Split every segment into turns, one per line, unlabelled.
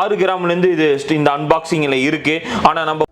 6 கிராம்லேருந்து இது இந்த அன்பாக்சிங்கில் இருக்குது. ஆனால் நம்ம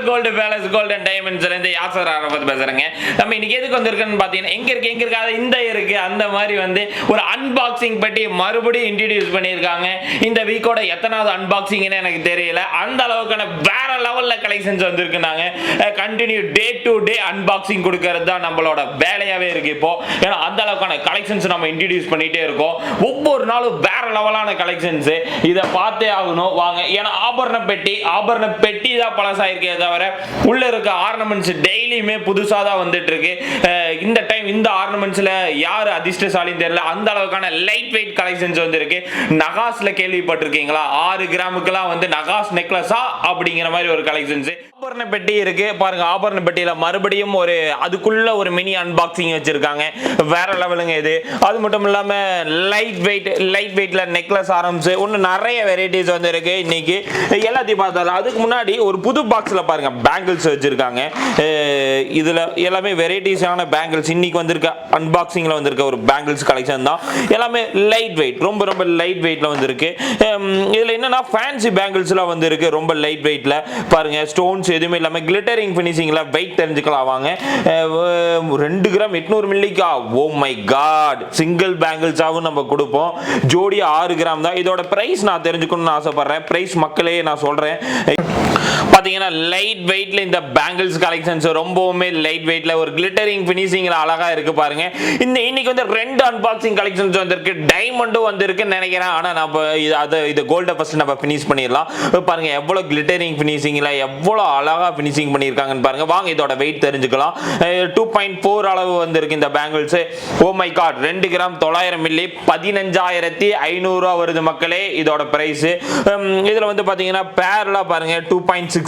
கோல்டு பேலஸ் கோல்டன் டைமண்ட்ஸ் இருந்து யாசர் அரபத் பேசுறேங்க. நம்ம இன்னைக்கு எதுக்கு வந்திருக்கோன்னு பாத்தீங்கன்னா எங்க இருக்கு இந்த இருக்கு அந்த மாதிரி வந்து ஒரு அன்பாக்சிங் பற்றி மறுபடியும் இன்ட்ரோடியூஸ் பண்ணியிருக்காங்க. இந்த வீக்கோட எத்தனாவது அன்பாக்சிங்னு எனக்கு தெரியல. அந்த அளவுக்கான வேற லெவல்ல கலெக்ஷன்ஸ் வந்திருக்குனாங்க. Continue day to day unboxing கொடுக்கறது தான் நம்மளோட வேலையாவே இருக்கு இப்போ. ஏன்னா அந்த அளவுக்கான கலெக்ஷன்ஸ் நம்ம இன்ட்ரோடியூஸ் பண்ணிட்டே இருக்கோம். ஒவ்வொரு நாளும் வேற லெவலான கலெக்ஷன்ஸ். இதை பார்த்தே ஆகணும் வாங்க. ஏன்னா ஆபரண பெட்டி தான் பழசாயிருக்கே தவிர உள்ள இருக்க ஆர்னமெண்ட்ஸ் டெய்லியுமே புதுசா தான் வந்துட்டு இருக்கு. இந்த டைம் இந்த ஆர்னமெண்ட்ஸ்ல யார் அதிர்ஷ்டசாலின்னு தெரியல. அந்த அளவுக்கான லைட் வெயிட் கலெக்ஷன்ஸ் வந்திருக்கு. நகாஸ்ல கேள்விப்பட்டிருக்கீங்களா? 6 கிராமுக்குலாம் வந்து நகாஸ் நெக்லஸா அப்படிங்கிற மாதிரி ஒரு கலெக்ஷன்ஸ். ஆபரண பெட்டி இருக்கு பாருங்க. ஆபரண பெட்டியில மறுபடியும் ஒரு அதுக்குள்ள ஒரு மினி அன்பாக்சிங் வச்சிருக்காங்க. வேற லெவலுங்க இது. அது மட்டும் இல்லாம லைட் வெயிட்ல நெக்லஸ் ஆரம்ஸ் இன்னும் நிறைய வெரைட்டிஸ் வந்து இருக்கு. இன்னைக்கு எல்லாத்தையும் பார்த்தாலும் அதுக்கு முன்னாடி ஒரு புது பாக்ஸ்ல பாருங்க பேங்கிள்ஸ் வச்சிருக்காங்க. இதுல எல்லாமே வெரைட்டிஸான பேங்கிள்ஸ் இன்னைக்கு வந்திருக்க அன்பாக்சிங்ல வந்திருக்க ஒரு பேங்கிள்ஸ் கலெக்ஷன் தான். எல்லாமே லைட் வெயிட், ரொம்ப லைட் வெயிட்ல வந்திருக்கு. இதுல என்னன்னா ஃபேன்சி பேங்கிள்ஸ்லாம் வந்திருக்கு ரொம்ப லைட் வெயிட்ல பாருங்க. ஸ்டோன்ஸ் எதுவுமே இல்லாம கிளிட்டரிங் ஃபினிஷிங்ல வெயிட் தெரிஞ்சுக்கலாம் வாங்க. 2 கிராம் 800 மில்லிக்கா. Oh my god. சிங்கிள் பேங்கிள்ஸாவும் நம்ம கொடுப்போம். ஜோடி 6 கிராம் தான். இதோட பிரைஸ் நான் தெரிஞ்சுக்கணும்னு ஆசைப்படுறேன். பிரைஸ் மக்களே நான் சொல்றேன். பாத்தீங்கன்னா லைட் வெயிட்ல இந்த பேங்கிள்ஸ் கலெக்ஷன்ஸ் ரொம்பவுமே லைட் வெயிட்ல ஒரு கிளிட்டரிங் ஃபினிஷிங்ல அழகா இருக்கு பாருங்க. இன்னைக்கு வந்து 2 அன்பாக்சிங் கலெக்ஷன்ஸ் வந்திருக்கு. டைமண்டும் வந்திருக்குன்னு நினைக்கிறேன். ஆனா நம்ம இது கோல்ட ஃபர்ஸ்ட் நம்ம ஃபினிஷ் பண்ணிடலாம். பாருங்க எவ்வளவு கிளிட்டரிங் ஃபினிஷிங்ல எவ்வளவு அழகா ஃபினிஷிங் பண்ணிருக்காங்கன்னு பாருங்க. வாங்க இதோட வெயிட் தெரிஞ்சுக்கலாம். 2.4 அளவு வந்திருக்கு இந்த bangles. Oh my god. 2 gram 900 milli 15,500 வருது மக்களே இதோட பிரைஸ். இதுல வந்து பாத்தீங்கன்னா பேர்லாம் பாருங்க 2.6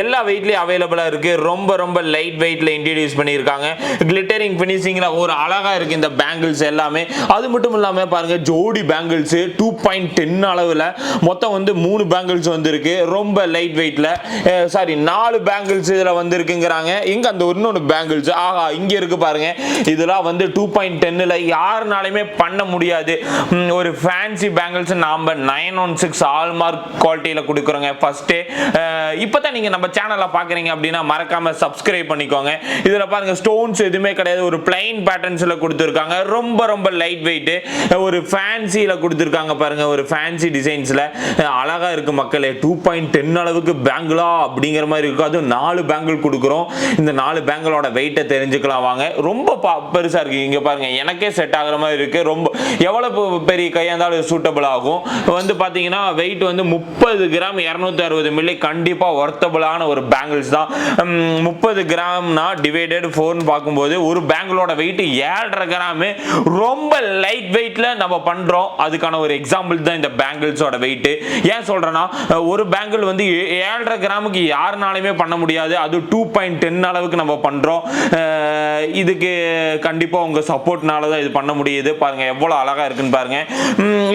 எல்லா வெயிட்லயும் அவைலபிளா இருக்கு. ரொம்ப லைட் வெயிட்ல இன்ட்ரோடியூஸ் பண்ணிருக்காங்க. கிளிட்டரிங் ஃபினிஷிங்ல ஒரு அழகா இருக்கு இந்த பேங்கிள்ஸ் எல்லாமே. அது மட்டும் இல்லாம பாருங்க ஜோடி பேங்கிள்ஸ் 2.10 அளவுல மொத்தம் வந்து 3 பேங்கிள்ஸ் வந்திருக்கு. ரொம்ப லைட் வெயிட்ல. சாரி 4 பேங்கிள்ஸ் இதுல வந்திருக்குங்கறாங்க. எங்க அந்த இன்னொரு பேங்கிள்ஸ் ஆஹா இங்க இருக்கு பாருங்க. இதெல்லாம் வந்து 2.10ல யாருனாலுமே பண்ண முடியாது ஒரு ஃபேன்சி பேங்கிள்ஸ். நாம 916 ஹால்மார்க் குவாலிட்டியில கொடுக்குறோங்க. ஃபர்ஸ்ட் இப்பதான் நீங்க நம்ம சேனலை பாக்குறீங்க அப்படின்னா மறக்காம சப்ஸ்கிரைப் பண்ணிக்கோங்க. இதுல பாருங்க ஸ்டோன்ஸ் எதுவுமே கிடையாது. ஒரு பிளைன் பேட்டர்ன்ஸ்ல கொடுத்திருக்காங்க. ரொம்ப லைட் வெயிட். ஒரு ஃபேன்சில கொடுத்திருக்காங்க பாருங்க. ஒரு ஃபேன்சி டிசைன்ஸ்ல அழகா இருக்கு மக்களே. 2.10 அளவுக்கு பேங்கிளா அப்படிங்கிற மாதிரி இருக்கு. அது 4 பேங்கிள் கொடுக்குறோம். இந்த 4 பேங்கிளோட வெயிட்டை தெரிஞ்சுக்கலாம் வாங்க. ரொம்ப பெருசா இருக்கு. இங்க பாருங்க எனக்கே செட் ஆகுற மாதிரி இருக்கு. ரொம்ப எவ்வளவு பெரிய கையா இருந்தாலும் சூட்டபிள் ஆகும். வந்து பாத்தீங்கன்னா வெயிட் வந்து 30 கிராம் 260 மில்லி கண்டிப்பா வர்த்தபிளான ஒரு பேங்கிள்ஸ் தான். 30 கிராம்னா டிவைடட் 4 பார்க்கும்போது ஒரு பேங்கிளோட வெயிட் 7.5 கிராம். ரொம்ப லைட் வெயிட்ல நம்ம பண்றோம். அதுக்கான ஒரு எக்ஸாம்பிள் தான் இந்த பேங்கிள்ஸோட வெயிட். ஏன் சொல்றேன்னா ஒரு பேங்கிள் வந்து 7.5 கிராமுக்கு யாருனாலுமே பண்ண முடியாது. அது 2.10 அளவுக்கு நம்ம பண்றோம். இதுக்கு கண்டிப்பா உங்க சப்போர்ட்னால தான் இது பண்ண முடியுது. பாருங்க எவ்வளவு அழகா இருக்குன்னு பாருங்க.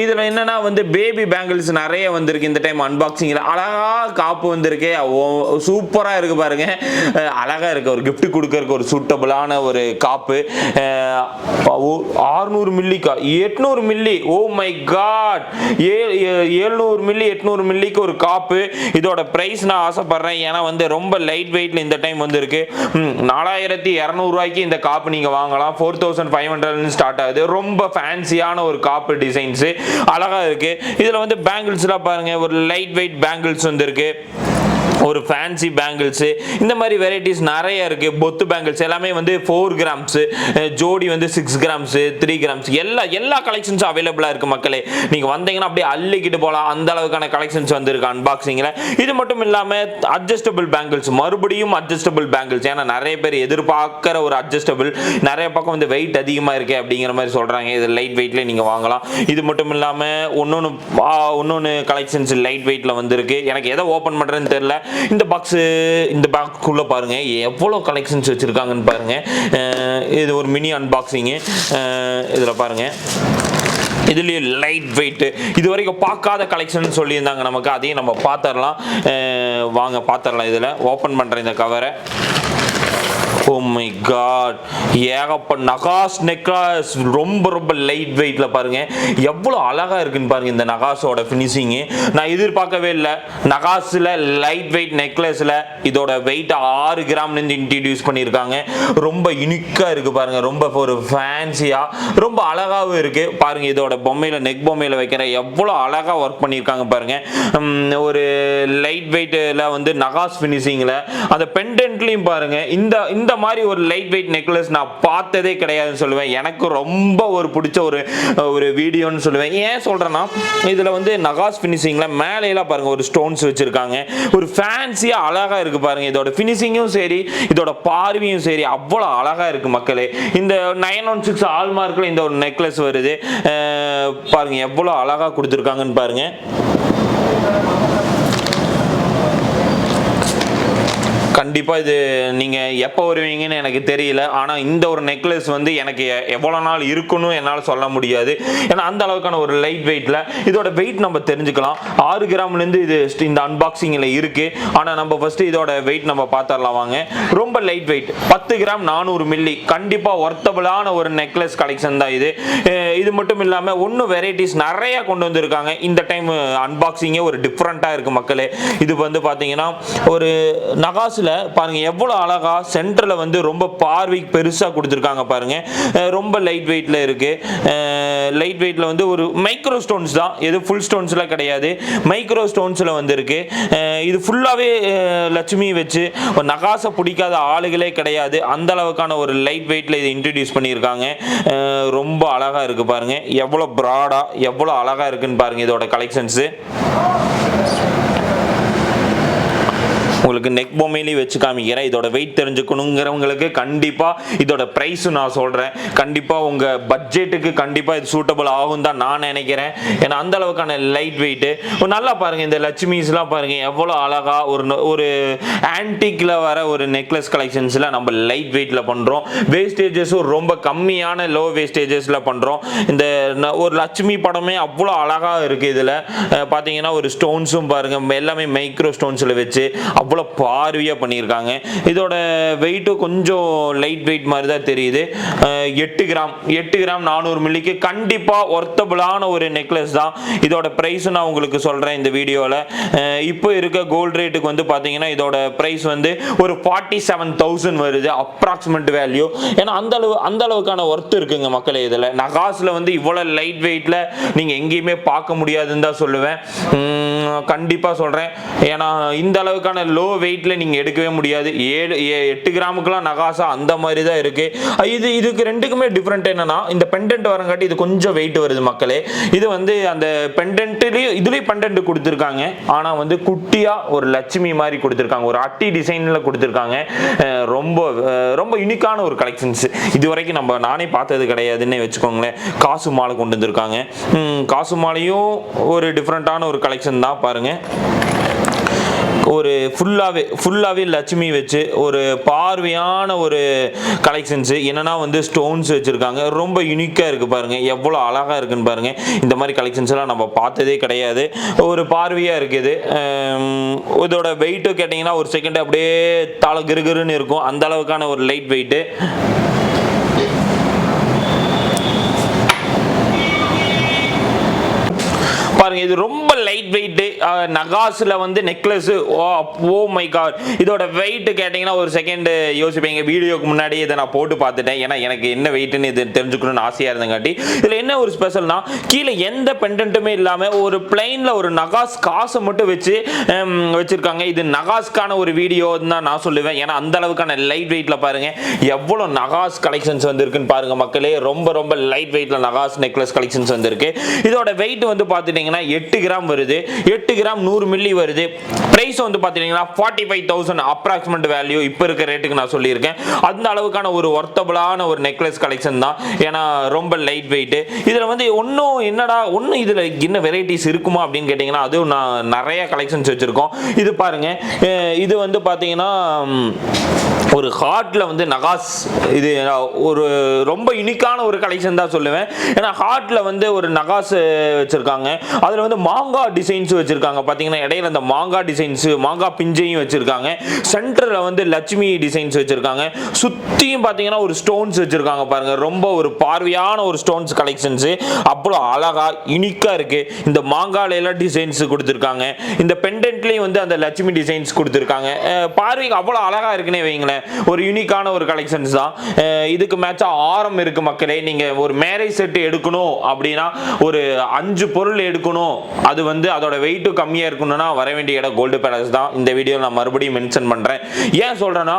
இதுல என்னன்னா வந்து பேபி பேங்கிள்ஸ் நிறைய வந்திருக்கு இந்த டைம் அன்பாக்சிங்ல. அழகா காப்பு வந்திருக்கு. சூப்பரா இருக்கு பாருங்க. அழகா இருக்கு. ஒரு gift கொடுக்கறதுக்கு ஒரு சூட்டபிளான ஒரு காப்பு. 600 மில்லிக்கா 800 milli. Oh my god. 700 milli 800 மில்லிக்கு ஒரு காப்பு. இதோட பிரைஸ் நான் ஆசைப்படுறேன். ஏன்னா வந்து ரொம்ப லைட் வெயிட்ல இந்த டைம் வந்திருக்கு. 4200 ரூபாய்க்கு இந்த காப்பு நீங்க வாங்கலாம். 4500 ஸ்டார்ட் ஆகுது. ரொம்ப ஃபேன்சியான ஒரு காப்பு டிசைன்ஸ் அழகா இருக்கு. இதுல வந்து பேங்கிள்ஸ்லாம் பாருங்க. ஒரு லைட் வெயிட் பேங்கிள்ஸ் வந்திருக்கு. ஒரு ஃபேன்சி பேங்கிள்ஸ், இந்த மாதிரி வெரைட்டிஸ் நிறைய இருக்கு. பொத்து பேங்கிள்ஸ் எல்லாமே வந்து 4 கிராம்ஸ், ஜோடி வந்து 6 கிராம்ஸ், 3 கிராம்ஸ், எல்லா கலெக்ஷன்ஸும் அவைலபிளா இருக்கு மக்களே. நீங்க வந்தீங்கன்னா அப்படியே அள்ளிக்கிட்டு போகலாம், அந்த அளவுக்கான கலெக்ஷன்ஸ் வந்திருக்கு அன்பாக்சிங்ல. இது மட்டும் இல்லாம அட்ஜஸ்டபிள் பேங்கிள்ஸ், மறுபடியும் அட்ஜஸ்டபிள் பேங்கிள்ஸ். ஏன்னா நிறைய பேர் எதிர்பார்க்கிற ஒரு அட்ஜஸ்டபிள், நிறைய பக்கம் வந்து வெயிட் அதிகமா இருக்கு அப்படிங்கிற மாதிரி சொல்றாங்க. இது லைட் வெயிட்ல நீங்க வாங்கலாம். இது மட்டும் இல்லாம இன்னொன்னு கலெக்ஷன்ஸ் லைட் வெயிட்ல வந்திருக்கு. எனக்கு எதை ஓபன் பண்றேன்னு தெரியல. இந்த பாக்ஸ்க்குள்ள பாருங்க எவ்வளவு கலெக்ஷன்ஸ் வச்சிருக்காங்கன்னு பாருங்க. இது ஒரு மினி அன்பாக்சிங். இதுல பாருங்க, இதுலயே லைட் வெயிட், இது வரைக்கும் பார்க்காத கலெக்ஷன் சொல்லியிருந்தாங்க நமக்கு, அதையும் நம்ம பார்த்துடலாம். வாங்க பார்த்துடலாம். இதுல ஓபன் பண்ற இந்த கவரை. ஓ மை காட், ஏகப்பட்ட நகாஸ் நெக்லஸ், ரொம்ப லைட் வெயிட்ல பாருங்க எவ்வளவு அழகா இருக்குன்னு பாருங்க. இந்த நகாஸோட ஃபினிஷிங் நான் எதிர்பார்க்கவே இல்லை. நகாஸ்ல லைட் வெயிட் நெக்லஸ்ல இதோட வெயிட் 6 கிராம்ல இருந்து இன்ட்ரோடியூஸ் பண்ணியிருக்காங்க. ரொம்ப யூனிக்கா இருக்கு பாருங்க, ரொம்ப ஒரு ஃபேன்சியா, ரொம்ப அழகாவும் இருக்கு பாருங்க. இதோட பொம்மையில, நெக் பொம்மையில வைக்கிற எவ்வளவு அழகா ஒர்க் பண்ணியிருக்காங்க பாருங்க. ஒரு லைட் வெயிட்ல வந்து நகாஸ் ஃபினிஷிங்ல, அந்த பெண்டன்ட்லயும் பாருங்க. இந்த மாதிரி ஒரு லைட் வெயிட் நெக்லஸ் நான் பார்த்ததே கிடையாதுன்னு சொல்லுவேன். எனக்கு ரொம்ப ஒரு பிடிச்ச ஒரு வீடியோன்னு சொல்லுவேன். ஏன் சொல்றேன்னா, இதுல வந்து நகாஸ் ஃபினிஷிங்ல மேலையெல்லாம் பாருங்க ஒரு ஸ்டோன்ஸ் வச்சிருக்காங்க. ஒரு ஃபேன்சியா அழகா இருக்கு பாருங்க. இதோட ஃபினிஷிங்கும் சரி, இதோட பார்வையும் சரி, அவ்வளவு அழகா இருக்கு மக்களே. இந்த 916 ஹால்மார்க்ல இந்த ஒரு நெக்லஸ் வருது பாருங்க, எவ்வளவு அழகா கொடுத்துருக்காங்கன்னு பாருங்க. கண்டிப்பா இது நீங்க எப்போ வருவீங்கன்னு எனக்கு தெரியல. ஆனா இந்த ஒரு நெக்லஸ் வந்து எனக்கு எவ்வளவு நாள் இருக்குன்னு என்னால் சொல்ல முடியாது. ஏன்னா அந்த அளவுக்கான ஒரு லைட் வெயிட்ல இதோட வெயிட் நம்ம தெரிஞ்சுக்கலாம். 6 கிராம்ல இருந்து இது இந்த அன்பாக்சிங்ல இருக்கு. ஆனா நம்ம ஃபர்ஸ்ட் இதோட வெயிட் நம்ம பார்த்தறலாம் வாங்க. ரொம்ப லைட் வெயிட், 10 கிராம் 400 மில்லி. கண்டிப்பா ஒர்த்தபிளான ஒரு நெக்லஸ் கலெக்ஷன் தான் இது. இது மட்டும் இல்லாம இன்னும் வெரைட்டிஸ் நிறைய கொண்டு வந்திருக்காங்க. இந்த டைம் அன்பாக்சிங்கே ஒரு டிஃப்ரெண்டா இருக்கு மக்களே. இது வந்து பாத்தீங்கன்னா ஒரு நகாஸ்ல பாருங்க எவ்வளவு அழகா சென்டர்ல வந்து ரொம்ப பார்வைக்கு பெருசா கொடுத்திருக்காங்க பாருங்க. ரொம்ப லைட் வெயிட்ல இருக்கு. லைட் வெயிட்ல வந்து ஒரு மைக்ரோ ஸ்டோன்ஸ் தான், எது ஃபுல் ஸ்டோன்ஸ்ல கிடையாது, மைக்ரோ ஸ்டோன்ஸ்ல வந்து இருக்கு. இது ஃபுல்லாவே லட்சுமி வச்சு ஒரு நகாச பிடிக்காத ஆளுகளே கிடையாது. அந்த அளவுக்கான ஒரு லைட் வெயிட்ல இதை இன்ட்ரோடியூஸ் பண்ணியிருக்காங்க. ரொம்ப அழகா இருக்கு பாருங்க, எவ்வளவு பிராடா எவ்வளவு அழகா இருக்குன்னு பாருங்க இதோட கலெக்ஷன்ஸ். உங்களுக்கு நெக் பொம்மையிலையும் வச்சு காமிக்கிறேன். இதோட வெயிட் தெரிஞ்சுக்கணுங்கிறவங்களுக்கு கண்டிப்பா இதோட பிரைஸ் நான் சொல்றேன். கண்டிப்பா உங்க பட்ஜெட்டுக்கு கண்டிப்பா இது சூட்டபிள் ஆகும் தான் நான் நினைக்கிறேன். ஏன்னா அந்த அளவுக்கான லைட் வெயிட். நல்லா பாருங்க, இந்த லட்சுமிஸ்லாம் பாருங்க எவ்வளவு அழகா ஒரு ஆன்டிக்ல வர ஒரு நெக்லஸ் கலெக்ஷன்ஸ்ல நம்ம லைட் வெயிட்ல பண்றோம். வேஸ்டேஜஸும் ரொம்ப கம்மியான லோ வேஸ்டேஜஸ்ல பண்றோம். இந்த ஒரு லட்சுமி படமே அவ்வளவு அழகா இருக்கு. இதுல பாத்தீங்கன்னா ஒரு ஸ்டோன்ஸும் பாருங்க எல்லாமே மைக்ரோ ஸ்டோன்ஸ்ல வச்சு அவ்வளவு பார்வையா பண்ணியிருக்காங்க. இதோட வெயிட் கொஞ்சம் லைட் வெயிட் மாதிரி தான் தெரியுது. 8 கிராம் 400 மில்லிக்கு கண்டிப்பா ஒர்த்தபிளான ஒரு நெக்லஸ் தான். இதோட பிரைஸ் நான் உங்களுக்கு சொல்றேன் இந்த வீடியோல. இப்போ இருக்க கோல்ட் ரேட்டுக்கு வந்து பாத்தீங்கன்னா இதோட பிரைஸ் வந்து ஒரு 47,000 வருது அப்ராக்சிமேட் வேல்யூ. ஏன்னா அந்த அளவுக்கான ஒர்த் இருக்குங்க மக்களே. இதுல நகாஸ்ல வந்து இவ்வளவு லைட் வெயிட்ல நீங்க எங்கேயுமே பார்க்க முடியாதுன்னு தான் சொல்லுவேன். கண்டிப்பா சொல்றேன். ஏன்னா இந்த அளவுக்கான லோ வெயிட்ல நீங்க எடுக்கவே முடியாது. 8 கிராமுக்குலாம் நகாசா அந்த மாதிரி தான் இருக்கு. இதுக்கு ரெண்டுக்குமே டிஃபரெண்ட் என்னன்னா, இந்த பெண்டன்ட் வரங்காட்டி இது கொஞ்சம் வெயிட் வருது மக்களே. இது வந்து அந்த பெண்டன்ட்லயும் இதுலயும் பெண்டன்ட் கொடுத்திருக்காங்க. ஆனா வந்து குட்டியா ஒரு லட்சுமி மாதிரி கொடுத்திருக்காங்க, ஒரு அட்டி டிசைன்ல கொடுத்திருக்காங்க. ரொம்ப யூனிக்கான ஒரு கலெக்ஷன்ஸ். இது வரைக்கும் நானே பார்த்தது கிடையாதுன்னு வச்சுக்கோங்களேன். காசு மாலை கொண்டு வந்திருக்காங்க. காசு மாலையும் ஒரு டிஃபரெண்டான ஒரு கலெக்ஷன் தான் பாருங்க. ஒரு ஃபுல்லாவே லட்சுமி வச்சு ஒரு பார்வையான ஒரு கலெக்ஷன்ஸ். என்னன்னா வந்து ஸ்டோன்ஸ் வச்சிருக்காங்க. ரொம்ப யூனிக்கா இருக்கு பாருங்க, எவ்வளவு அழகா இருக்குன்னு பாருங்க. இந்த மாதிரி கலெக்ஷன்ஸ் எல்லாம் நம்ம பார்த்ததே கிடையாது. ஒரு பார்வையா இருக்குது. இதோட வெயிட் கேட்டீங்கன்னா ஒரு செகண்ட் அப்படியே தலை கிருகிருன்னு இருக்கும். அந்த அளவுக்கான ஒரு லைட் வெயிட். பாருங்க இது ரொம்ப லைட் வெயிட் நகாஸ்ல வந்து நெக்லஸ். ஓ மை காட், இதோட வெயிட் கேட்டீங்கன்னா ஒரு செகண்ட் யோசிப்பீங்க. வீடியோக்கு முன்னாடி இதை நான் போட்டு பார்த்துட்டேன், ஏன்னா எனக்கு என்ன வெயிட்னு இது தெரிஞ்சுக்கணும்னு ஆசையா இருந்தங்காட்டி. இதுல என்ன ஒரு ஸ்பெஷல்னா கீழே எந்த பெண்டன்ட்டுமே இல்லாம ஒரு பிளைன்ல ஒரு நகாஸ் காசை மட்டும் வச்சு வச்சிருக்காங்க. இது நகாஸ்க்கான ஒரு வீடியோ தான் நான் சொல்லுவேன், ஏன்னா அந்த அளவுக்கான லைட் வெயிட்ல பாருங்க எவ்வளவு நகாஸ் கலெக்ஷன்ஸ் வந்திருக்குன்னு பாருங்க மக்களே. ரொம்ப ரொம்ப லைட் வெயிட்ல நகாஸ் நெக்லஸ் கலெக்ஷன்ஸ் வந்திருக்கு. இதோட வெயிட் வந்து பாத்துட்டீங்கன்னா 8 கிராம் வருது. 8 கிராம் 100 மில்லி வருது. பிரைஸ் வந்து பாத்தீங்கன்னா 45,000 அப்ராக்சிமேட் வேல்யூ இப்ப இருக்க ரேட்டுக்கு நான் சொல்லியிருக்கேன். அந்த அளவுக்கான ஒரு வொர்த்தபிளான ஒரு நெக்லஸ் கலெக்ஷன் தான், ஏன்னா ரொம்ப லைட் வெயிட். இதுல வந்து ஒன்னும் என்னடா ஒன்னும் இதுல என்ன வெரைட்டிஸ் இருக்குமா அப்படின்னு கேட்டீங்கன்னா அதுவும் நான் நிறைய கலெக்ஷன்ஸ் வச்சிருக்கோம். இது பாருங்க, இது வந்து பாத்தீங்கன்னா ஒரு ஹார்ட்ல வந்து நகாஸ், இது ஒரு ரொம்ப யூனிக்கான ஒரு கலெக்ஷன் தான் சொல்லுவேன். ஏன்னா ஹார்ட்ல வந்து ஒரு நகாஸ் வச்சிருக்காங்க. அதுல வந்து மாங்கா டிசைன்ஸ் வச்சிருக்காங்க. பாத்தீங்கன்னா இடையில அந்த மாங்கா டிசைன்ஸ், மாங்கா பிஞ்சையும் வச்சிருக்காங்க. சென்டர்ல வந்து லட்சுமி டிசைன்ஸ் வச்சிருக்காங்க. சுத்தியும் பாத்தீங்கன்னா ஒரு ஸ்டோன்ஸ் வச்சிருக்காங்க. பாருங்க ரொம்ப ஒரு பார்வையான ஒரு ஸ்டோன்ஸ் கலெக்ஷன்ஸ், அவ்வளோ அழகா யூனிக்கா இருக்கு. இந்த மாங்கால எல்லாம் டிசைன்ஸ் கொடுத்திருக்காங்க. இந்த பெண்டன்ட்லயும் வந்து அந்த லட்சுமி டிசைன்ஸ் கொடுத்திருக்காங்க. பார்வைக்கு அவ்வளோ அழகா இருக்குன்னே வைங்களேன். ஒரு யூனிக்கான ஒரு கலெக்ஷன்ஸ் தான். இதுக்கு மேட்சா ஆரம் இருக்கு மக்களே. நீங்க ஒரு மேரேஜ் செட் எடுக்கணும் அப்படின்னா ஒரு 5 பொருள் எடுக்கணும், அது வந்து அதோட வெயிட் கம்மியா இருக்கணும்னா வர வேண்டிய இடம் கோல்டு பேலஸ் தான். இந்த வீடியோ நான் மறுபடியும் மென்ஷன் பண்றேன். ஏன் சொல்றேன்னா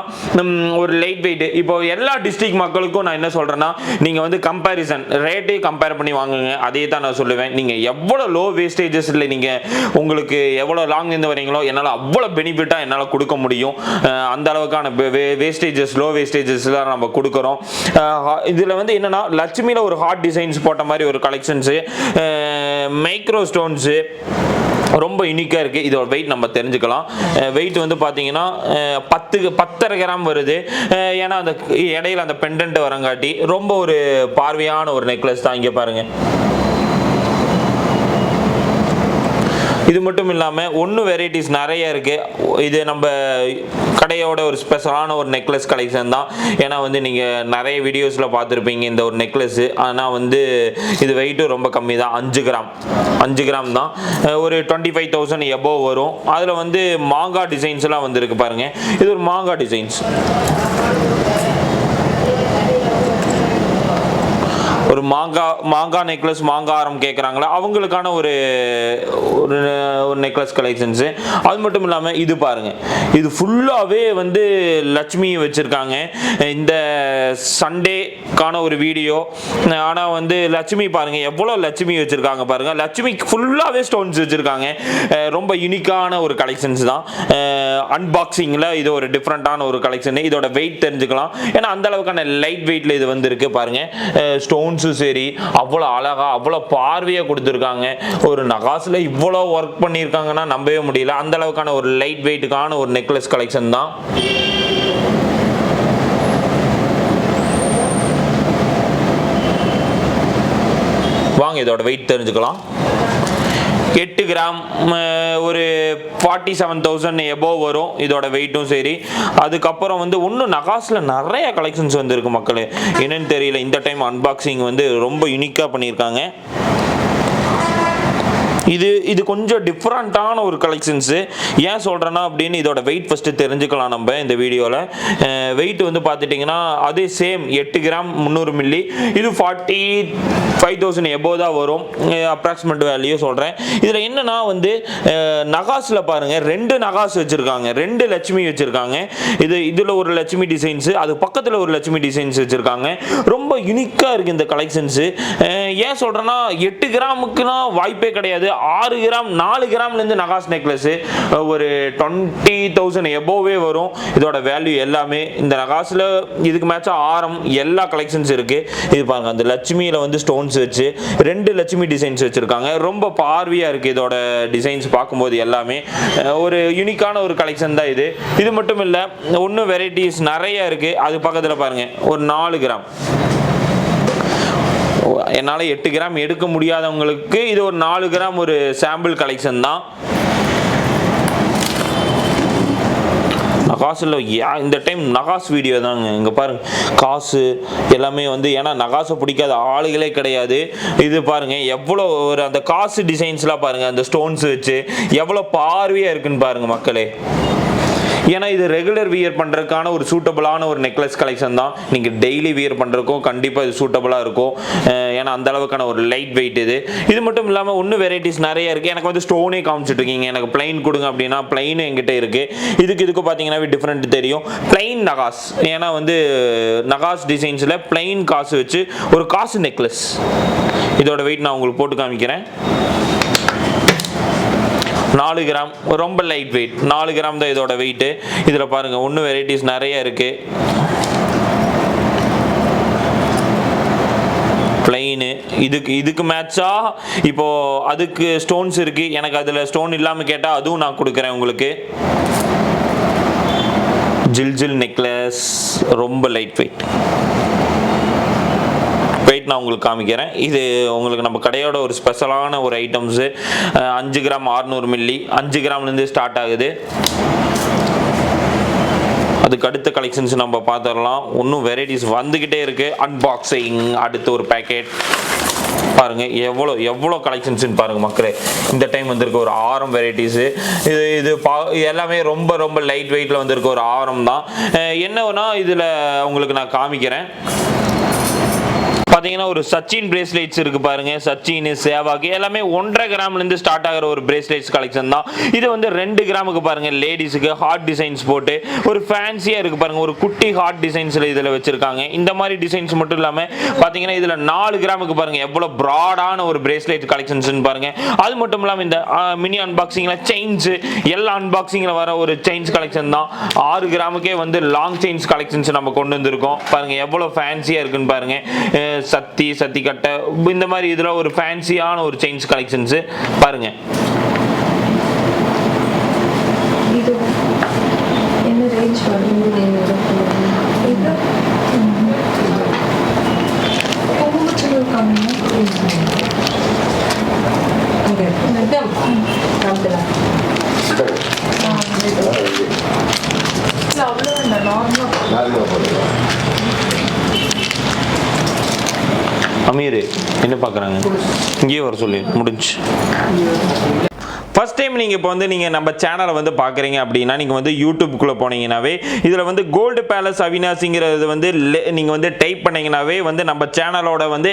ஒரு லைட் வெயிட் இப்போ எல்லா டிஸ்ட்ரிக்ட் மக்களுக்கும் நான் என்ன சொல்றேன்னா நீங்க வந்து கம்பேரிசன் ரேட்டே கம்பேர் பண்ணி வாங்குங்க. அதே தான் நான் சொல்லுவேன். நீங்க எவ்வளவு லோ வேஸ்டேஜஸ்ல நீங்க உங்களுக்கு எவ்வளவு லாங் இருந்து வரீங்களோ என்னால அவ்வளவு பெனிஃபிட்டா என்னால கொடுக்க முடியும். அந்த அளவுக்கான வேஸ்டேஜஸ் லோ வேஸ்டேஜஸ் தான் நம்ம கொடுக்குறோம். இதுல வந்து என்னன்னா லட்சுமியில ஒரு ஹார்ட் டிசைன்ஸ் போட்ட மாதிரி ஒரு கலெக்ஷன்ஸ், மைக்ரோ ஸ்டோன்ஸ் ரொம்ப யூனிக்கா இருக்கு. இதோட வெயிட் நம்ம தெரிஞ்சுக்கலாம். வெயிட் வந்து பாத்தீங்கன்னா 10.5 கிராம் வருது. ஏன்னா அந்த இடையில அந்த பெண்டன்ட் வரங்காட்டி ரொம்ப ஒரு பார்வையான ஒரு நெக்லஸ் தான். இங்க பாருங்க, இது மட்டும் இல்லாம ஒன்னும் வெரைட்டிஸ் நிறைய இருக்கு. இது நம்ம கடையோட ஒரு ஸ்பெஷலான ஒரு நெக்லஸ் கலெக்ஷன் தான். ஏன்னா வந்து நீங்க நிறைய வீடியோஸ்ல பார்த்துருப்பீங்க இந்த ஒரு நெக்லஸ். ஆனா வந்து இது வெயிட்டும் ரொம்ப கம்மி தான், 5 கிராம் தான். ஒரு 25,000 எபோவ் வரும். அதுல வந்து மாங்கா டிசைன்ஸ் எல்லாம் வந்திருக்கு பாருங்க. இது ஒரு மாங்கா டிசைன்ஸ், ஒரு மாங்கா நெக்லஸ், மாங்கா ஆரம் கேட்குறாங்களா அவங்களுக்கான ஒரு நெக்லஸ் கலெக்ஷன்ஸ். அது மட்டும் இல்லாமல் இது பாருங்க, இது ஃபுல்லாகவே வந்து லட்சுமி வச்சிருக்காங்க. இந்த சண்டேக்கான ஒரு வீடியோ. ஆனால் வந்து லட்சுமி பாருங்க எவ்வளோ லட்சுமி வச்சிருக்காங்க பாருங்க. லட்சுமி ஃபுல்லாகவே ஸ்டோன்ஸ் வச்சிருக்காங்க. ரொம்ப யூனிக்கான ஒரு கலெக்ஷன்ஸ் தான். அன்பாக்சிங்கில் இது ஒரு டிஃப்ரெண்ட்டான ஒரு கலெக்ஷன். இதோட வெயிட் தெரிஞ்சுக்கலாம். ஏன்னா அந்த அளவுக்கான லைட் வெயிட்ல இது வந்திருக்கு பாருங்க. ஸ்டோன்ஸ் சரி அவ்வளவு அழகா அவ்வளவு பார்வையா கொடுத்திருக்காங்க. ஒரு நகாஸ்ல இவ்வளவு ஒர்க் பண்ணிருக்காங்கன்னா நம்பவே முடியல. அந்த அளவுக்கான ஒரு லைட் வெயிட்டுக்கான ஒரு நெக்லஸ் கலெக்ஷன் தான். வாங்க இதோட வெயிட் தெரிஞ்சுக்கலாம். 8 கிராம் ஒரு 47,000 எபோவ் வரும் இதோட வெயிட்டும் சரி. அதுக்கப்புறம் வந்து இன்னும் நகாஸ்ல நிறைய கலெக்ஷன்ஸ் வந்திருக்கு மக்களே. என்னன்னு தெரியல, இந்த டைம் அன்பாக்சிங் வந்து ரொம்ப யூனிக்கா பண்ணியிருக்காங்க. இது கொஞ்சம் டிஃப்ரெண்டான ஒரு கலெக்ஷன்ஸ். ஏன் சொல்றேன்னா அப்படின்னு இதோட வெயிட் ஃபர்ஸ்ட் தெரிஞ்சுக்கலாம் நம்ம இந்த வீடியோல. வெயிட் வந்து பார்த்துட்டீங்கன்னா அதே சேம் 8 கிராம் 300 மில்லி. இது 45,000 எபோவ் தான் வரும் அப்ராக்சிமேட் வேல்யூ சொல்றேன். இதுல என்னன்னா வந்து நகாஸ்ல பாருங்க 2 நகாஸ் வச்சிருக்காங்க, 2 லட்சுமி வச்சிருக்காங்க. இதுல ஒரு லட்சுமி டிசைன்ஸ், அது பக்கத்துல ஒரு லட்சுமி டிசைன்ஸ் வச்சிருக்காங்க. ரொம்ப யூனிக்கா இருக்கு இந்த கலெக்ஷன்ஸ். ஏன் சொல்றேன்னா 8 கிராமுக்குனா வாய்ப்பே கிடையாது. 6 கிராம் 4 கிராம்ல இருந்து நகாஸ் நெக்லஸ் ஒரு 20,000 எபோவே வரும் இதோட வேல்யூ எல்லாமே. இந்த நகாஸ்ல இதுக்கு மேட்சா ஆரம் எல்லா கலெக்ஷன்ஸ் இருக்கு. இது பாருங்க, அந்த லட்சுமியில வந்து ஸ்டோன்ஸ் வச்சு 2 லட்சுமி டிசைன்ஸ் வச்சிருக்காங்க. ரொம்ப பார்வையா இருக்கு இதோட டிசைன்ஸ் பார்க்கும்போது எல்லாமே. ஒரு யூனிக்கான ஒரு கலெக்ஷன் தான் இது. இது மட்டும் இல்ல, இன்னும் வெரைட்டிஸ் நிறைய இருக்கு. அது பக்கத்துல பாருங்க ஒரு 4 கிராம். என்னால் 8 கிராம் எடுக்க முடியாதவங்களுக்கு இது ஒரு 4 கிராம் ஒரு சாம்பிள் கலெக்ஷன் தான். காசு இல்லை இந்த டைம் நகாஸ் வீடியோ தாங்க. இங்கே பாருங்க காசு எல்லாமே வந்து, ஏன்னா நகாசை பிடிக்காத ஆளுகளே கிடையாது. இது பாருங்க எவ்வளோ ஒரு அந்த காசு டிசைன்ஸ்லாம் பாருங்க, அந்த ஸ்டோன்ஸ் வச்சு எவ்வளோ பார்வையாக இருக்குன்னு பாருங்க மக்களே. ஏன்னா இது ரெகுலர் வியர் பண்ணுறதுக்கான ஒரு சூட்டபிளான ஒரு நெக்லஸ் கலெக்ஷன் தான். நீங்கள் டெய்லி வியர் பண்ணுறதுக்கும் கண்டிப்பாக இது சூட்டபிளாக இருக்கும். ஏன்னா அந்த அளவுக்கான ஒரு லைட் வெயிட் இது மட்டும் இல்லாமல் இன்னும் வெரைட்டிஸ் நிறைய இருக்குது. எனக்கு வந்து ஸ்டோனே காமிச்சிட்ருக்கீங்க, எனக்கு பிளைன் கொடுங்க அப்படின்னா பிளைனும் எங்கிட்ட இருக்குது. இதுக்கு பார்த்தீங்கன்னா டிஃப்ரெண்ட் தெரியும். பிளைன் நகாஸ், ஏன்னா வந்து நகாஸ் டிசைன்ஸில் பிளைன் காசு வச்சு ஒரு காசு நெக்லஸ். இதோட வெயிட் நான் உங்களுக்கு போட்டு காமிக்கிறேன். 4 கிராம், ரொம்ப லைட் வெயிட். 4 கிராம் தான் இதோட வெயிட்டு. இதில் பாருங்கள் இன்னும் வெரைட்டிஸ் நிறைய இருக்குது. பிளைனு இதுக்கு மேட்சா இப்போது அதுக்கு ஸ்டோன்ஸ் இருக்குது. எனக்கு அதில் ஸ்டோன் இல்லாமல் கேட்டால் அதுவும் நான் கொடுக்குறேன் உங்களுக்கு. ஜில் நெக்லஸ், ரொம்ப லைட் வெயிட். நான் உங்களுக்கு காமிக்கிறேன். இது உங்களுக்கு நம்ம கடையோட ஒரு ஸ்பெஷலான ஒரு ஐட்டம்ஸு. 5 கிராம் 600 மில்லி, 5 கிராம்லேருந்து ஸ்டார்ட் ஆகுது. அதுக்கு அடுத்த கலெக்ஷன்ஸ் நம்ம பார்த்துடலாம். இன்னும் வெரைட்டிஸ் வந்துக்கிட்டே இருக்குது. அன்பாக்சிங், அடுத்த ஒரு பேக்கெட் பாருங்க எவ்வளோ கலெக்ஷன்ஸ்னு பாருங்க மக்களே. இந்த டைம் வந்திருக்கு ஒரு ஆரம் வெரைட்டிஸு. இது எல்லாமே ரொம்ப லைட் வெயிட்டில் வந்திருக்கு ஒரு ஆரம் தான். என்னன்னா இதில் உங்களுக்கு நான் காமிக்கிறேன். பார்த்தீங்கன்னா ஒரு சச்சின் பிரேஸ்லெட்ஸ் இருக்கு பாருங்க. சச்சின், சேவாக் எல்லாமே 1.5 கிராம்லேருந்து ஸ்டார்ட் ஆகிற ஒரு பிரேஸ்லெட்ஸ் கலெக்ஷன் தான். இது வந்து 2 கிராமுக்கு பாருங்க. லேடிஸுக்கு ஹார்ட் டிசைன்ஸ் போட்டு ஒரு ஃபேன்சியாக இருக்கு பாருங்க. ஒரு குட்டி ஹார்ட் டிசைன்ஸில் இதில் வச்சிருக்காங்க. இந்த மாதிரி டிசைன்ஸ் மட்டும் இல்லாமல் பார்த்தீங்கன்னா இதில் 4 கிராமுக்கு பாருங்க எவ்வளோ ப்ராடான ஒரு பிரேஸ்லெட் கலெக்ஷன்ஸ்னு பாருங்க. அது மட்டும் இல்லாமல் இந்த மினி அன்பாக்சிங்கில் செயின்ஸ், எல்லா அன்பாக்சிங்கில் வர ஒரு செயின்ஸ் கலெக்ஷன் தான். 6 கிராமுக்கே வந்து லாங் செயின்ஸ் கலெக்ஷன்ஸ் நம்ம கொண்டு வந்திருக்கோம் பாருங்க. எவ்வளோ ஃபேன்சியாக இருக்குன்னு பாருங்க. சத்தி கட்டை இந்த மாதிரி இதுல ஒரு ஃபேன்சியான ஒரு செயின்ஸ் கலெக்ஷன்ஸ் பாருங்க.
இது என்ன ரேஞ்ச் வருது? இது கொஞ்சம் கம்மியா ஓகே மேடம் காம்டலாம். அவ்வளோ நார்மலா
அமீர் என்ன பார்க்குறாங்க, இங்கேயே வர சொல்லி முடிஞ்சு. ஃபர்ஸ்ட் டைம் நீங்கள் இப்போ வந்து நீங்கள் நம்ம சேனலை வந்து பார்க்குறீங்க அப்படின்னா நீங்கள் வந்து யூடியூப்குள்ளே போனீங்கன்னாவே இதில் வந்து கோல்டு பேலஸ் அவினாசிங்கிறது வந்து நீங்கள் வந்து டைப் பண்ணிங்கனாவே வந்து நம்ம சேனலோட வந்து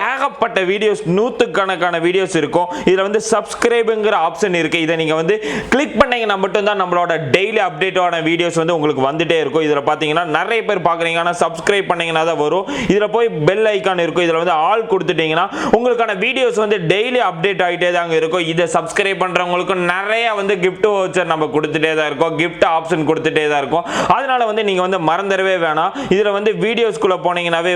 ஏகப்பட்ட வீடியோஸ், 100கணக்கான வீடியோஸ் இருக்கும். இதில் வந்து சப்ஸ்கிரைபுங்கிற ஆப்ஷன் இருக்குது. இதை நீங்கள் வந்து கிளிக் பண்ணிங்கன்னா மட்டும்தான் நம்மளோட டெய்லி அப்டேட்டான வீடியோஸ் வந்து உங்களுக்கு வந்துட்டே இருக்கும். இதில் பார்த்தீங்கன்னா நிறைய பேர் பார்க்குறீங்க, ஆனால் சப்ஸ்கிரைப் பண்ணிங்கன்னா தான் வரும். இதில் போய் பெல் ஐக்கான் இருக்கும். இதில் வந்து ஆல் கொடுத்துட்டிங்கன்னா உங்களுக்கான வீடியோஸ் வந்து டெய்லி அப்டேட் ஆகிட்டே தாங்க இருக்கும். இதை சப்ஸ்கிரைப் பண்றவங்களுக்கு நிறைய வந்து gift voucher நம்ம கொடுத்துட்டே தான் இருக்கோம். gift ஆப்ஷன் கொடுத்துட்டே தான் இருக்கோம். அதனால வந்து நீங்க வந்து மறந்துடவே வேணாம். இதுல வந்து வீடியோஸ்க்குள்ள போனீங்கனாவே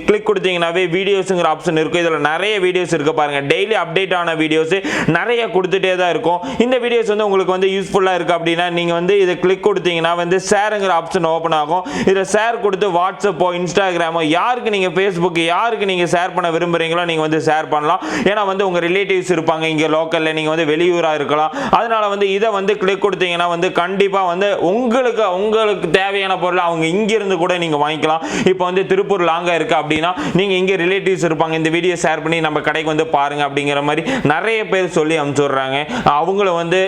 கிளிக் கொடுத்தீங்கனாவே வீடியோஸ்ங்கிற ஆப்ஷன் இருக்கும். இதுல நிறைய வீடியோஸ் இருக்கு பாருங்க. டெய்லி அப்டேட் ஆன வீடியோஸ் நிறைய கொடுத்துட்டே தான் இருக்கும். இந்த வீடியோஸ் வந்து உங்களுக்கு வந்து யூஸ்ஃபுல்லா இருக்கு அப்படின்னா நீங்க வந்து இதை கிளிக் கொடுத்தீங்கன்னா வந்து ஷேருங்கிற ஆப்ஷன் ஓபன் ஆகும். இதை ஷேர் கொடுத்து வாட்ஸ்அப்போ இன்ஸ்டாகிராமோ யாருக்கு நீங்க ஃபேஸ்புக் யாருக்கு நீங்க ஷேர் பண்ண விரும்புறீங்களோ நீங்க வந்து ஷேர் பண்ணலாம். ஏன்னா வந்து உங்க ரிலேட்டிவ்ஸ் இருப்பாங்க இங்க லோக்கல்ல, நீங்க வந்து வெளியூரா இருக்கலாம். அதனால வந்து இதை வந்து கிளிக் கொடுத்தீங்கன்னா வந்து கண்டிப்பா வந்து உங்களுக்கு தேவையான பொருள் அவங்க இங்க இருந்து கூட நீங்க வாங்கிக்கலாம். இப்போ வந்து திருப்பூர் லாங்கா இருக்கு அப்படின்னா நீங்க இங்க ரிலேட்டிவ்ஸ் இருப்பாங்க, இந்த வீடியோ ஷேர் பண்ணி நம்ம கடைக்கு வந்து பாருங்க அப்படிங்கிற மாதிரி நிறைய பேர் சொல்லி அனுப்பிச்சுடுறாங்க. அவங்கள வந்து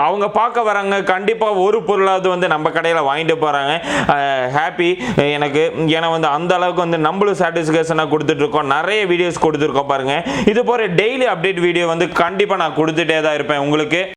அவங்க பார்க்க வராங்க, கண்டிப்பா ஒரு பொருளாவது வந்து நம்ம கடையில வாங்கிட்டு போறாங்க. ஹாப்பி எனக்கு. ஏன்னா வந்து அந்த அளவுக்கு வந்து நம்மளும் சாட்டிஸ்ஃபேக்ஷனா கொடுத்துட்டு இருக்கோம். நிறைய வீடியோஸ் கொடுத்துருக்கோம் பாருங்க. இது போற டெய்லி அப்டேட் வீடியோ வந்து கண்டிப்பா நான் கொடுத்துட்டே தான் இருப்பேன் உங்களுக்கு.